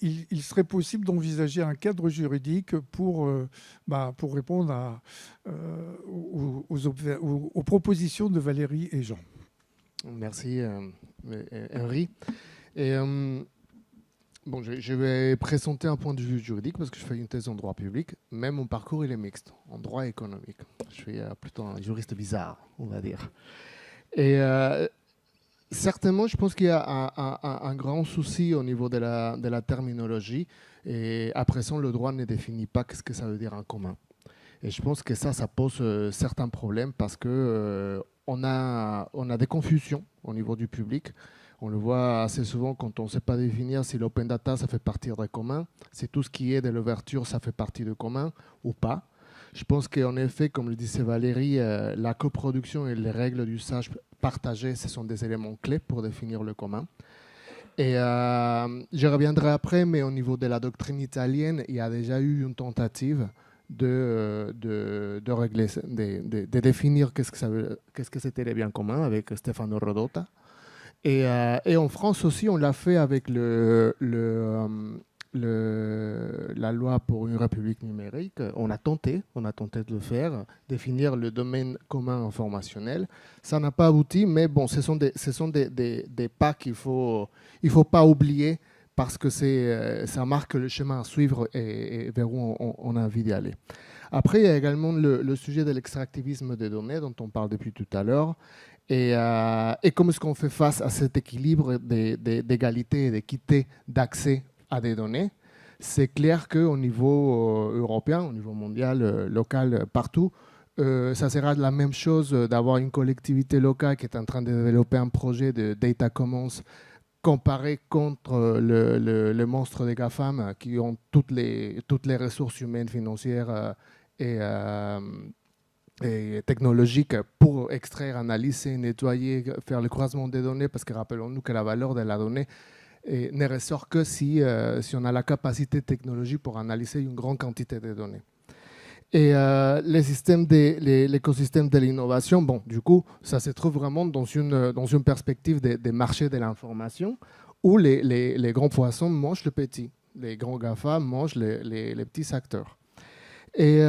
il serait possible d'envisager un cadre juridique pour répondre aux propositions de Valérie et Jean. Merci Henri. Et, je vais présenter un point de vue juridique parce que je fais une thèse en droit public. Même mon parcours il est mixte, en droit économique. Je suis plutôt un juriste bizarre, on va dire. Et certainement, je pense qu'il y a un grand souci au niveau de la terminologie. Et à présent, le droit ne définit pas ce que ça veut dire en commun. Et je pense que ça pose certains problèmes parce que on a des confusions au niveau du public. On le voit assez souvent quand on ne sait pas définir si l'open data, ça fait partie des communs, si tout ce qui est de l'ouverture, ça fait partie de commun ou pas. Je pense qu'en effet, comme le disait Valérie, la coproduction et les règles d'usage partagées, ce sont des éléments clés pour définir le commun. Et je reviendrai après, mais au niveau de la doctrine italienne, il y a déjà eu une tentative de régler, de définir qu'est-ce que c'était les biens communs avec Stefano Rodota. Et en France aussi, on l'a fait avec la loi pour une république numérique. On a tenté de le faire, définir le domaine commun informationnel. Ça n'a pas abouti, mais bon, ce sont des pas qu'il faut pas oublier parce que ça marque le chemin à suivre et vers où on a envie d'y aller. Après, il y a également le sujet de l'extractivisme des données dont on parle depuis tout à l'heure. Et comment est-ce qu'on fait face à cet équilibre d'égalité et d'équité d'accès à des données? C'est clair qu'au niveau européen, au niveau mondial, local, partout, ça sera la même chose d'avoir une collectivité locale qui est en train de développer un projet de data commons comparé contre le monstre des GAFAM qui ont toutes les ressources humaines, financières et technologiques pour extraire, analyser, nettoyer, faire le croisement des données, parce que rappelons-nous que la valeur de la donnée ne ressort que si on a la capacité technologique pour analyser une grande quantité de données. Et l'écosystème de l'innovation, bon, du coup, ça se trouve vraiment dans une perspective des marchés de l'information où les grands poissons mangent le petit, les grands GAFA mangent les petits acteurs. Et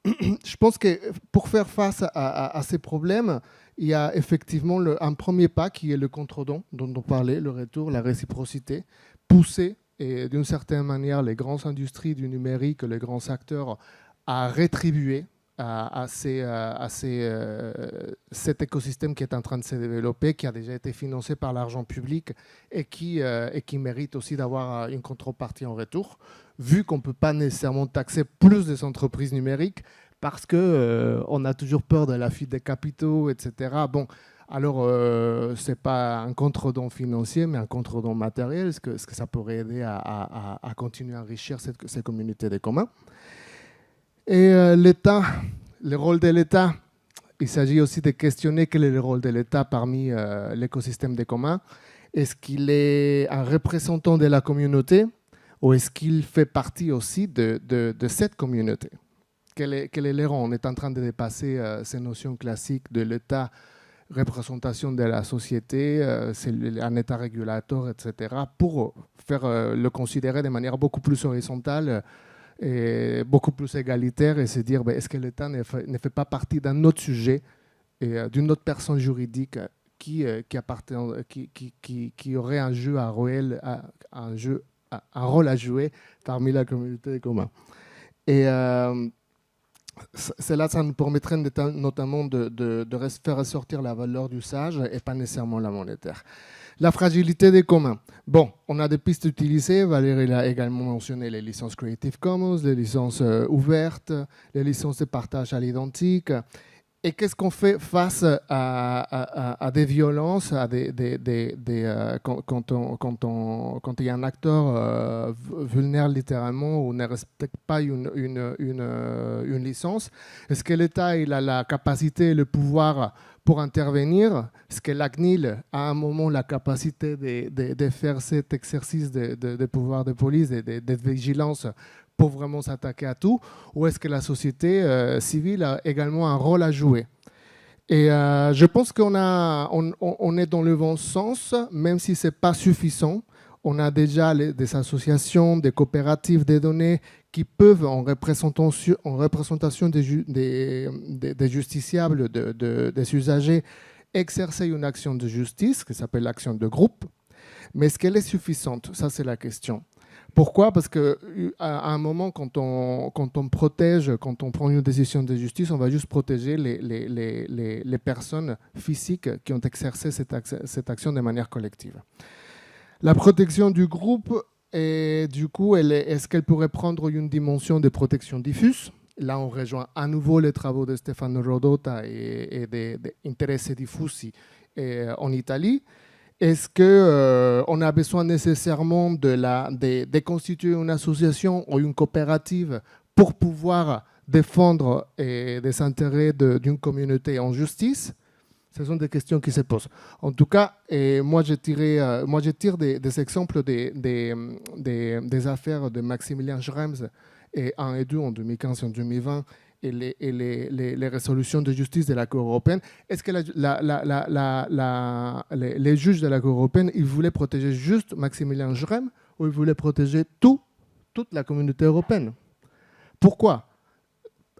je pense que pour faire face à ces problèmes, il y a effectivement un premier pas qui est le contre-don dont on parlait, le retour, la réciprocité, pousser et d'une certaine manière les grandes industries du numérique, les grands acteurs à rétribuer à cet écosystème qui est en train de se développer, qui a déjà été financé par l'argent public et qui mérite aussi d'avoir une contrepartie en retour, vu qu'on ne peut pas nécessairement taxer plus des entreprises numériques parce qu'on a toujours peur de la fuite des capitaux, etc. Bon, alors, ce n'est pas un contre-don financier, mais un contre-don matériel. Est-ce que ça pourrait aider à continuer à enrichir ces communautés des communs? Et l'État, le rôle de l'État, il s'agit aussi de questionner quel est le rôle de l'État parmi l'écosystème des communs. Est-ce qu'il est un représentant de la communauté ou est-ce qu'il fait partie aussi de cette communauté? Quel est le rôle? On est en train de dépasser ces notions classiques de l'État, représentation de la société, c'est un État régulateur, etc., pour le considérer de manière beaucoup plus horizontale et beaucoup plus égalitaire et se dire est-ce que l'État ne fait pas partie d'un autre sujet et d'une autre personne juridique qui auraient un rôle à jouer parmi la communauté des communs. Et cela, ça nous permettrait notamment de faire ressortir la valeur d'usage et pas nécessairement la monétaire. La fragilité des communs. Bon, on a des pistes utilisées. Valérie a également mentionné les licences Creative Commons, les licences ouvertes, les licences de partage à l'identique. Et qu'est-ce qu'on fait face à des violences, quand il y a un acteur vulnérable littéralement ou ne respecte pas une licence? Est-ce que l'État il a la capacité et le pouvoir pour intervenir? Est-ce que la CNIL a à un moment la capacité de faire cet exercice de pouvoir de police et de vigilance pour vraiment s'attaquer à tout, ou est-ce que la société civile a également un rôle à jouer? Et je pense qu'on est dans le bon sens, même si ce n'est pas suffisant. On a déjà des associations, des coopératives des données qui peuvent, en représentation des justiciables, des usagers, exercer une action de justice qui s'appelle l'action de groupe. Mais est-ce qu'elle est suffisante? Ça, c'est la question. Pourquoi? Parce qu'à un moment, quand on protège, quand on prend une décision de justice, on va juste protéger les personnes physiques qui ont exercé cette action de manière collective. La protection du groupe, du coup, est-ce qu'elle pourrait prendre une dimension de protection diffuse? Là, on rejoint à nouveau les travaux de Stefano Rodota et des Interessi Diffusi en Italie. Est-ce qu'on a besoin nécessairement de constituer une association ou une coopérative pour pouvoir défendre des intérêts d'une communauté en justice? Ce sont des questions qui se posent. En tout cas, moi je tire des exemples des affaires de Maximilian Schrems et 1 et 2 en 2015 et en 2020 et les résolutions de justice de la Cour européenne. Est-ce que les juges de la Cour européenne, ils voulaient protéger juste Maximilian Schrems ou ils voulaient protéger toute la communauté européenne? Pourquoi?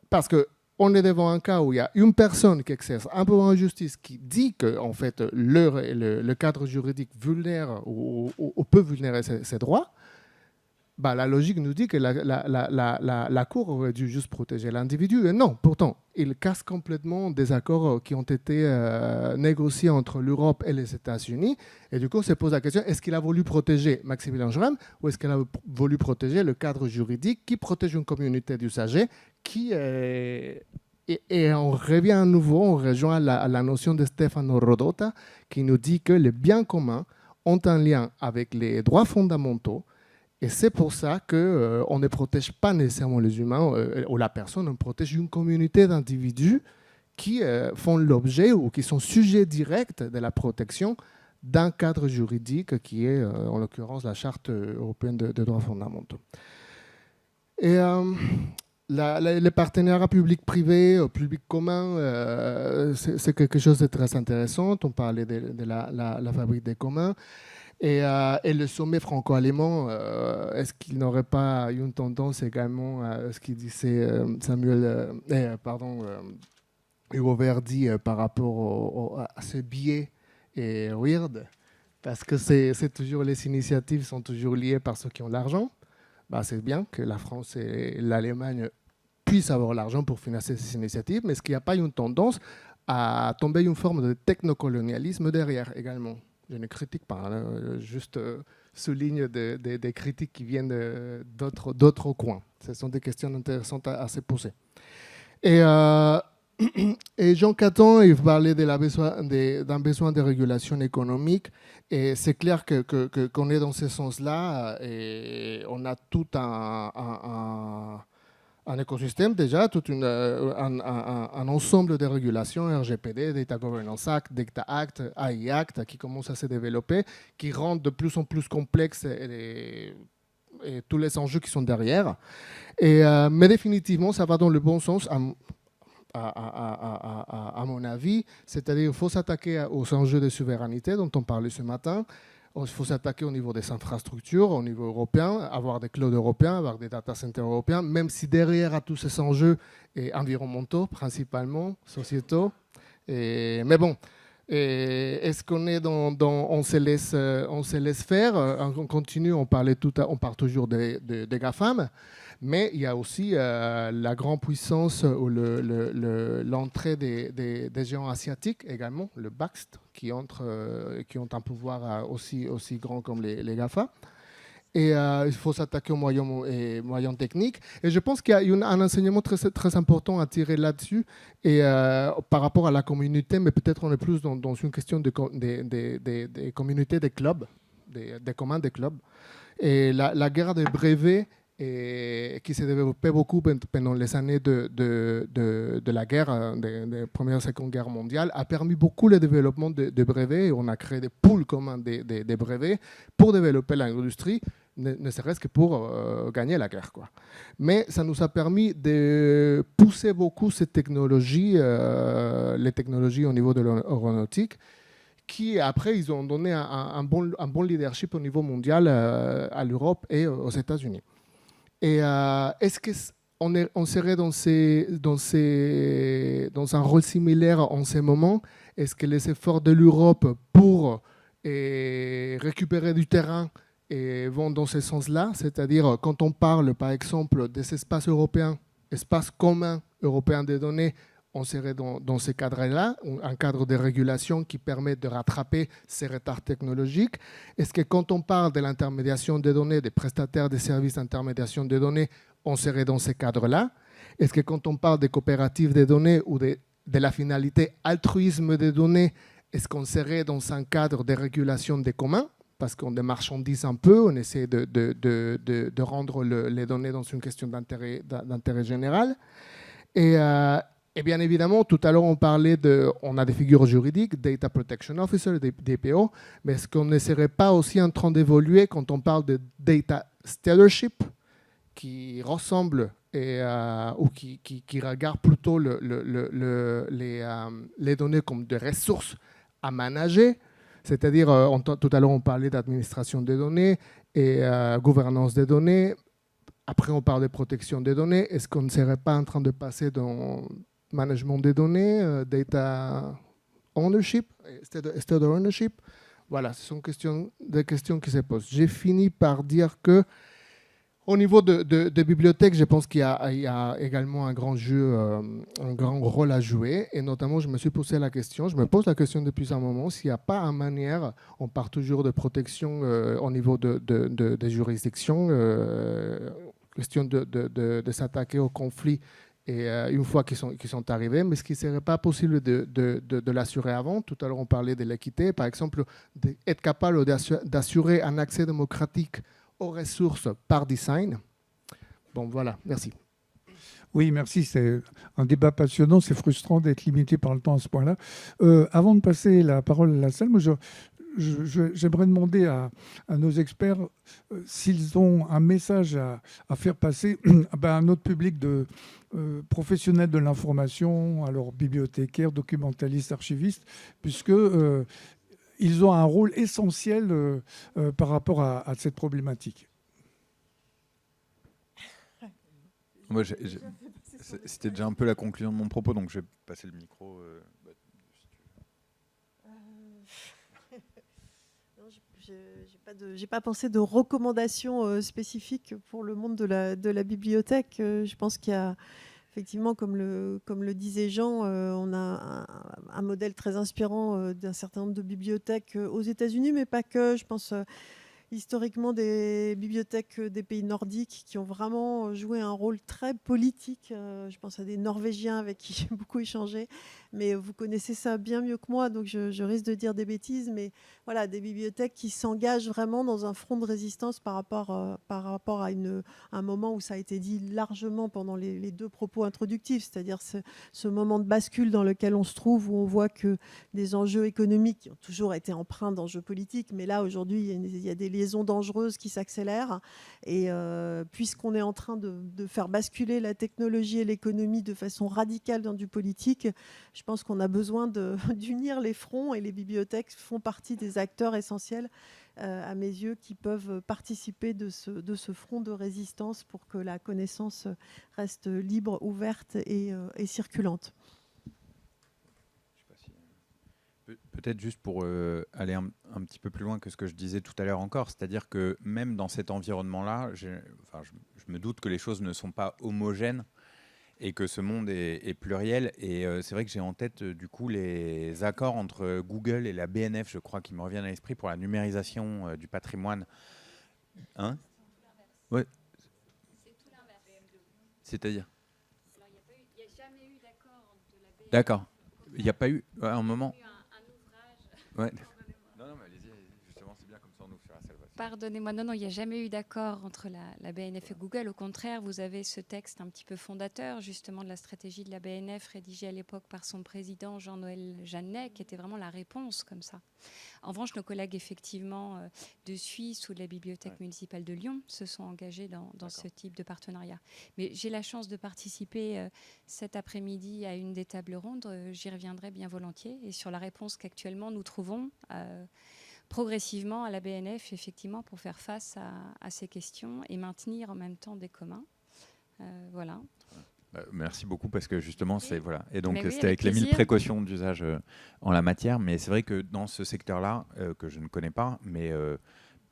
Parce qu'on est devant un cas où il y a une personne qui exerce un pouvoir en justice qui dit que en fait, le cadre juridique vulnère ou peut vulnérer ses droits. Bah, la logique nous dit que la Cour aurait dû juste protéger l'individu. Et non, pourtant, il casse complètement des accords qui ont été négociés entre l'Europe et les États-Unis. Et du coup, on se pose la question, est-ce qu'il a voulu protéger Maximilian Schrems ou est-ce qu'il a voulu protéger le cadre juridique qui protège une communauté d'usagers et on revient à nouveau, on rejoint la notion de Stefano Rodota qui nous dit que les biens communs ont un lien avec les droits fondamentaux. Et c'est pour ça qu'on ne protège pas nécessairement les humains ou la personne, on protège une communauté d'individus qui font l'objet ou qui sont sujets directs de la protection d'un cadre juridique qui est, en l'occurrence, la Charte européenne des droits fondamentaux. Et les partenariats public-privé, public-commun, c'est quelque chose de très intéressant. On parlait de la fabrique des communs. Et le sommet franco-allemand, est-ce qu'il n'aurait pas une tendance également à ce qu'il disait Hugo Verdi par rapport à ce biais weird? Parce que c'est toujours, les initiatives sont toujours liées par ceux qui ont l'argent. Bah, c'est bien que la France et l'Allemagne puissent avoir l'argent pour financer ces initiatives, mais est-ce qu'il n'y a pas une tendance à tomber une forme de technocolonialisme derrière également? Je ne critique pas, juste souligne des critiques qui viennent d'autres coins. Ce sont des questions intéressantes à se poser. Et Jean Caton, il parlait d'un besoin de régulation économique. Et c'est clair qu'on est dans ce sens-là. Et on a tout un écosystème déjà, tout un ensemble de régulations, RGPD, Data Governance Act, Data Act, AI Act, qui commencent à se développer, qui rendent de plus en plus complexes et tous les enjeux qui sont derrière. Mais définitivement, ça va dans le bon sens, à mon avis, c'est-à-dire qu'il faut s'attaquer aux enjeux de souveraineté dont on parlait ce matin. Il faut s'attaquer au niveau des infrastructures, au niveau européen, avoir des clouds européens, avoir des data centers européens, même si derrière à tous ces enjeux environnementaux, principalement, sociétaux. Mais bon, Est-ce qu'on est on se laisse faire, on continue, on parle toujours des GAFAM, mais il y a aussi la grande puissance ou l'entrée des géants asiatiques également, le BAXT, qui ont un pouvoir aussi grand comme les GAFA. Et il faut s'attaquer aux moyens techniques. Et je pense qu'il y a un enseignement très, très important à tirer là-dessus, et par rapport à la communauté, mais peut-être on est plus dans une question des communautés, des clubs, des communs des clubs. Et la guerre des brevets, qui s'est développée beaucoup pendant les années de la guerre, de Première et Seconde Guerre mondiale, a permis beaucoup le développement de brevets. Et on a créé des pools communs des brevets pour développer l'industrie, ne serait-ce que pour gagner la guerre, quoi. Mais ça nous a permis de pousser beaucoup ces technologies, les technologies au niveau de l'aéronautique, qui après, ils ont donné un bon leadership au niveau mondial à l'Europe et aux États-Unis. Et est-ce qu'on serait dans un rôle similaire en ce moment? Est-ce que les efforts de l'Europe pour récupérer du terrain vont dans ce sens-là? C'est-à-dire, quand on parle, par exemple, des espaces européens, espaces communs européens des données, on serait dans ce cadre-là, un cadre de régulation qui permet de rattraper ces retards technologiques. Est-ce que quand on parle de l'intermédiation des données, des prestataires de services d'intermédiation des données, on serait dans ce cadre-là? Est-ce que quand on parle des coopératives des données ou de la finalité altruisme des données, est-ce qu'on serait dans un cadre de régulation des communs? Parce qu'on démarchandise un peu, on essaie de rendre les données dans une question d'intérêt général. Et bien évidemment, tout à l'heure, on a des figures juridiques, Data Protection Officer, DPO, mais est-ce qu'on ne serait pas aussi en train d'évoluer quand on parle de Data Stewardship, qui ressemble ou qui regarde plutôt les données comme des ressources à manager, c'est-à-dire, tout à l'heure, on parlait d'administration des données et gouvernance des données. Après, on parle de protection des données. Est-ce qu'on ne serait pas en train de passer dans management des données, data ownership, state ownership? Voilà, ce sont des questions qui se posent. J'ai fini par dire que au niveau de bibliothèques, je pense qu'il y a également un grand rôle à jouer. Et notamment, je me pose la question depuis un moment, s'il n'y a pas une manière, on parle toujours de protection au niveau des juridictions, question de s'attaquer aux conflits et une fois qu'ils sont arrivés, mais ce qui ne serait pas possible de l'assurer avant. Tout à l'heure, on parlait de l'équité. Par exemple, être capable d'assurer un accès démocratique aux ressources par design. Bon, voilà, merci. Oui, merci. C'est un débat passionnant. C'est frustrant d'être limité par le temps à ce point-là. Avant de passer la parole à la salle, moi, j'aimerais demander à nos experts s'ils ont un message à faire passer à un autre public de professionnels de l'information, alors bibliothécaires, documentalistes, archivistes, puisque ils ont un rôle essentiel par rapport à cette problématique. Moi, c'était déjà un peu la conclusion de mon propos, donc je vais passer le micro. J'ai pas pensé de recommandations spécifiques pour le monde de la bibliothèque. Je pense qu'il y a effectivement, comme le disait Jean, on a un modèle très inspirant d'un certain nombre de bibliothèques aux États-Unis, mais pas que. Je pense historiquement des bibliothèques des pays nordiques qui ont vraiment joué un rôle très politique. Je pense à des Norvégiens avec qui j'ai beaucoup échangé, mais vous connaissez ça bien mieux que moi, donc je risque de dire des bêtises, mais voilà, des bibliothèques qui s'engagent vraiment dans un front de résistance par rapport à un moment où ça a été dit largement pendant les deux propos introductifs, c'est-à-dire ce moment de bascule dans lequel on se trouve, où on voit que des enjeux économiques qui ont toujours été empreints d'enjeux politiques, mais là aujourd'hui il y a des liaisons dangereuses qui s'accélèrent, et puisqu'on est en train de faire basculer la technologie et l'économie de façon radicale dans du politique, je pense qu'on a besoin d'unir les fronts, et les bibliothèques font partie des acteurs essentiels, à mes yeux, qui peuvent participer de ce front de résistance pour que la connaissance reste libre, ouverte et circulante. peut-être juste pour aller un petit peu plus loin que ce que je disais tout à l'heure encore, c'est-à-dire que même dans cet environnement-là, je me doute que les choses ne sont pas homogènes et que ce monde est pluriel. Et c'est vrai que j'ai en tête du coup les accords entre Google et la BNF, je crois, qui me reviennent à l'esprit pour la numérisation du patrimoine. Hein? Ouais. C'est tout l'inverse. C'est-à-dire? Alors, il n'y a jamais eu d'accord entre la BNF. D'accord. Il n'y a pas eu un moment. Il y a eu un ouvrage. Ouais. Non, mais allez-y, justement, c'est bien comme ça on nous fera ça. Pardonnez-moi, non, il n'y a jamais eu d'accord entre la BNF et Google. Au contraire, vous avez ce texte un petit peu fondateur, justement, de la stratégie de la BNF, rédigé à l'époque par son président Jean-Noël Jeannet, qui était vraiment la réponse comme ça. En revanche, nos collègues, effectivement, de Suisse ou de la Bibliothèque municipale de Lyon se sont engagés dans ce type de partenariat. Mais j'ai la chance de participer cet après-midi à une des tables rondes. J'y reviendrai bien volontiers. Et sur la réponse qu'actuellement nous trouvons progressivement à la BNF, effectivement, pour faire face à ces questions et maintenir en même temps des communs. Voilà. Merci beaucoup parce que justement, c'est voilà. Et donc oui, c'était avec les 1000 plaisir. précautions d'usage en la matière, mais c'est vrai que dans ce secteur-là, que je ne connais pas, mais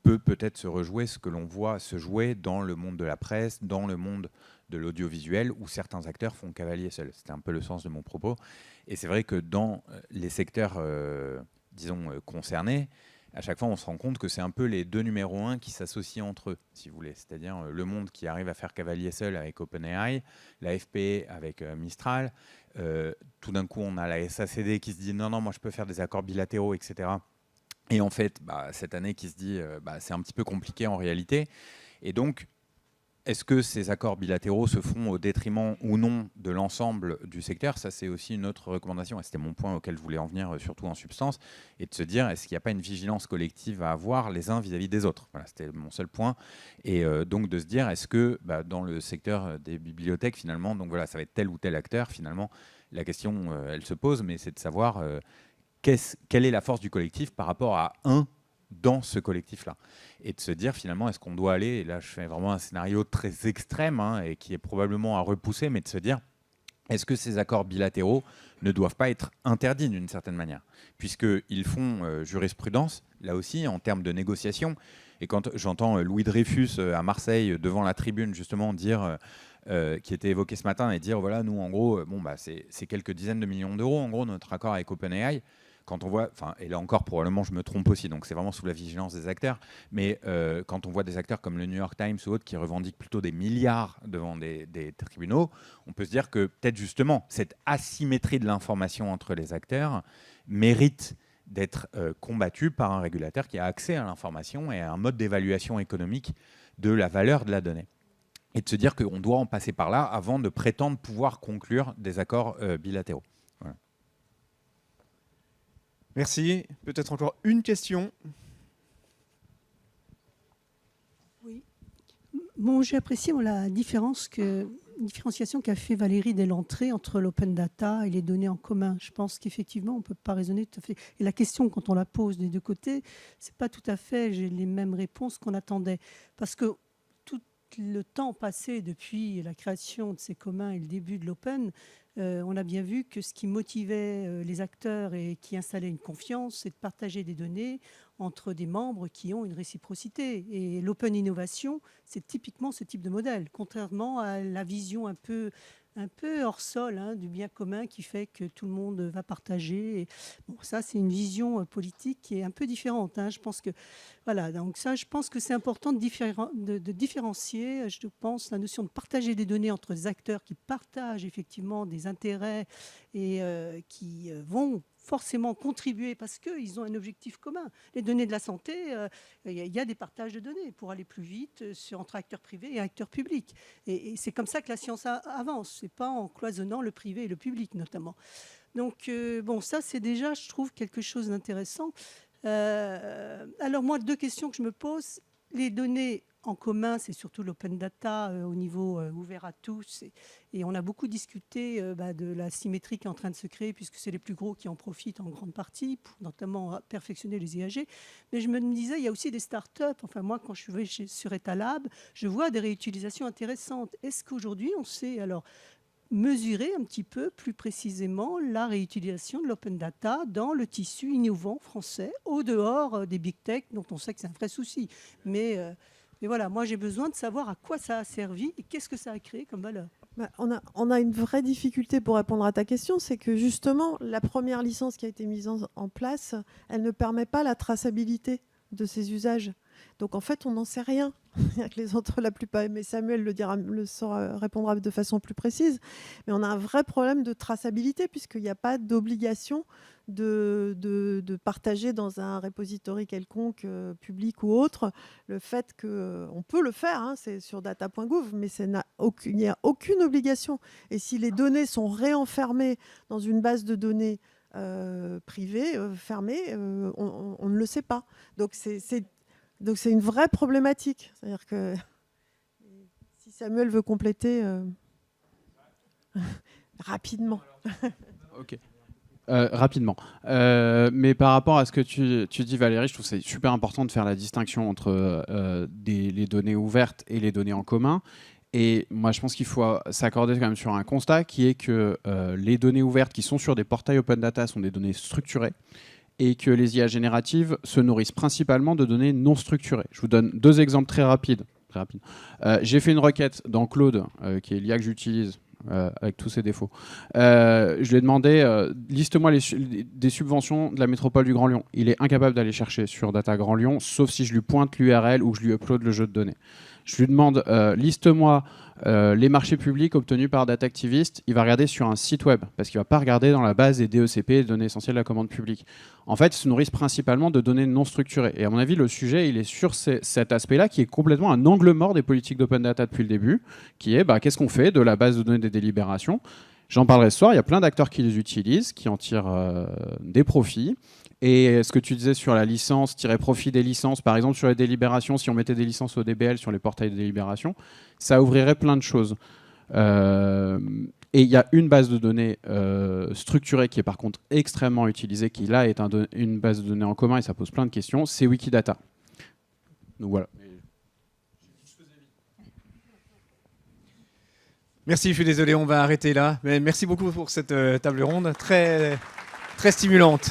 peut-être se rejouer ce que l'on voit se jouer dans le monde de la presse, dans le monde de l'audiovisuel, où certains acteurs font cavalier seul. C'était un peu le sens de mon propos. Et c'est vrai que dans les secteurs, disons, concernés, à chaque fois, on se rend compte que c'est un peu les deux numéros 1 qui s'associent entre eux, si vous voulez. C'est-à-dire le monde qui arrive à faire cavalier seul avec OpenAI, la FPE avec Mistral. Tout d'un coup, on a la SACD qui se dit non, moi je peux faire des accords bilatéraux, etc. Et en fait, cette année qui se dit c'est un petit peu compliqué en réalité. Et donc, est-ce que ces accords bilatéraux se font au détriment ou non de l'ensemble du secteur? Ça, c'est aussi une autre recommandation. Et c'était mon point auquel je voulais en venir, surtout en substance, et de se dire, est-ce qu'il n'y a pas une vigilance collective à avoir les uns vis-à-vis des autres? Voilà, c'était mon seul point. Et donc de se dire, est-ce que dans le secteur des bibliothèques, finalement, donc voilà, ça va être tel ou tel acteur, finalement, la question, elle se pose, mais c'est de savoir quelle est la force du collectif par rapport à un dans ce collectif-là. Et de se dire finalement, est-ce qu'on doit aller, et là je fais vraiment un scénario très extrême et qui est probablement à repousser, mais de se dire, est-ce que ces accords bilatéraux ne doivent pas être interdits d'une certaine manière, puisqu'ils font jurisprudence, là aussi, en termes de négociation. Et quand j'entends Louis Dreyfus à Marseille, devant la tribune, justement, dire... qui était évoqué ce matin, et dire, voilà, nous, en gros, c'est quelques dizaines de millions d'euros, en gros, notre accord avec OpenAI. Quand on voit, et là encore probablement je me trompe aussi, donc c'est vraiment sous la vigilance des acteurs, mais quand on voit des acteurs comme le New York Times ou autres qui revendiquent plutôt des milliards devant des tribunaux, on peut se dire que peut-être justement cette asymétrie de l'information entre les acteurs mérite d'être combattue par un régulateur qui a accès à l'information et à un mode d'évaluation économique de la valeur de la donnée. Et de se dire qu'on doit en passer par là avant de prétendre pouvoir conclure des accords bilatéraux. Voilà. Merci. Peut-être encore une question. Oui. Bon, j'ai apprécié la différenciation qu'a fait Valérie dès l'entrée entre l'open data et les données en commun. Je pense qu'effectivement, on ne peut pas raisonner tout à fait. Et la question, quand on la pose des deux côtés, ce n'est pas tout à fait les mêmes réponses qu'on attendait. Parce que tout le temps passé depuis la création de ces communs et le début de l'open, on a bien vu que ce qui motivait les acteurs et qui installait une confiance, c'est de partager des données entre des membres qui ont une réciprocité. Et l'open innovation, c'est typiquement ce type de modèle, contrairement à la vision un peu hors sol du bien commun qui fait que tout le monde va partager. Et bon, ça, c'est une vision politique qui est un peu différente. Je pense que voilà, donc ça, je pense que c'est important de différencier. Je pense la notion de partager des données entre des acteurs qui partagent effectivement des intérêts et qui vont forcément contribuer parce qu'ils ont un objectif commun. Les données de la santé, il y a des partages de données pour aller plus vite entre acteurs privés et acteurs publics. Et c'est comme ça que la science avance. Ce n'est pas en cloisonnant le privé et le public, notamment. Donc, bon, ça, c'est déjà, je trouve, quelque chose d'intéressant. Alors, moi, deux questions que je me pose. Les données en commun, c'est surtout l'open data au niveau ouvert à tous. Et on a beaucoup discuté de la symétrie qui est en train de se créer, puisque c'est les plus gros qui en profitent en grande partie, pour notamment perfectionner les IAG. Mais je me disais, il y a aussi des startups. Enfin, moi, quand je vais sur Etalab, je vois des réutilisations intéressantes. Est-ce qu'aujourd'hui, on sait alors mesurer un petit peu plus précisément la réutilisation de l'open data dans le tissu innovant français, au dehors des big tech, dont on sait que c'est un vrai souci. Mais voilà, moi j'ai besoin de savoir à quoi ça a servi et qu'est-ce que ça a créé comme valeur. On a une vraie difficulté pour répondre à ta question, c'est que justement, la première licence qui a été mise en place, elle ne permet pas la traçabilité de ces usages. Donc en fait, on n'en sait rien. Les autres, la plupart, mais Samuel répondra de façon plus précise. Mais on a un vrai problème de traçabilité puisqu'il n'y a pas d'obligation de partager dans un repository quelconque, public ou autre, le fait qu'on peut le faire, hein, c'est sur data.gouv, mais il n'y a aucune obligation. Et si les données sont réenfermées dans une base de données privée, fermée, on ne le sait pas. Donc c'est une vraie problématique. C'est-à-dire que si Samuel veut compléter rapidement. Ok. Rapidement. Mais par rapport à ce que tu dis, Valérie, je trouve que c'est super important de faire la distinction entre les données ouvertes et les données en commun. Et moi, je pense qu'il faut s'accorder quand même sur un constat qui est que les données ouvertes qui sont sur des portails open data sont des données structurées et que les IA génératives se nourrissent principalement de données non structurées. Je vous donne 2 exemples très rapides. J'ai fait une requête dans Claude, qui est l'IA que j'utilise, avec tous ses défauts. Je lui ai demandé, liste-moi des subventions de la métropole du Grand Lyon. Il est incapable d'aller chercher sur Data Grand Lyon, sauf si je lui pointe l'URL ou que je lui upload le jeu de données. Je lui demande, liste-moi les marchés publics obtenus par Data Activist. Il va regarder sur un site web, parce qu'il ne va pas regarder dans la base des DECP, des données essentielles de la commande publique. En fait, ils se nourrissent principalement de données non structurées. Et à mon avis, le sujet, il est sur cet aspect-là, qui est complètement un angle mort des politiques d'open data depuis le début, qui est, qu'est-ce qu'on fait de la base de données des délibérations? J'en parlerai ce soir, il y a plein d'acteurs qui les utilisent, qui en tirent des profits. Et ce que tu disais sur la licence, tirer profit des licences, par exemple sur les délibérations, si on mettait des licences au DBL sur les portails de délibération, ça ouvrirait plein de choses. Et il y a une base de données structurée qui est par contre extrêmement utilisée, qui là est une base de données en commun et ça pose plein de questions, c'est Wikidata. Donc voilà. Merci, je suis désolé, on va arrêter là. Mais merci beaucoup pour cette table ronde très, très stimulante.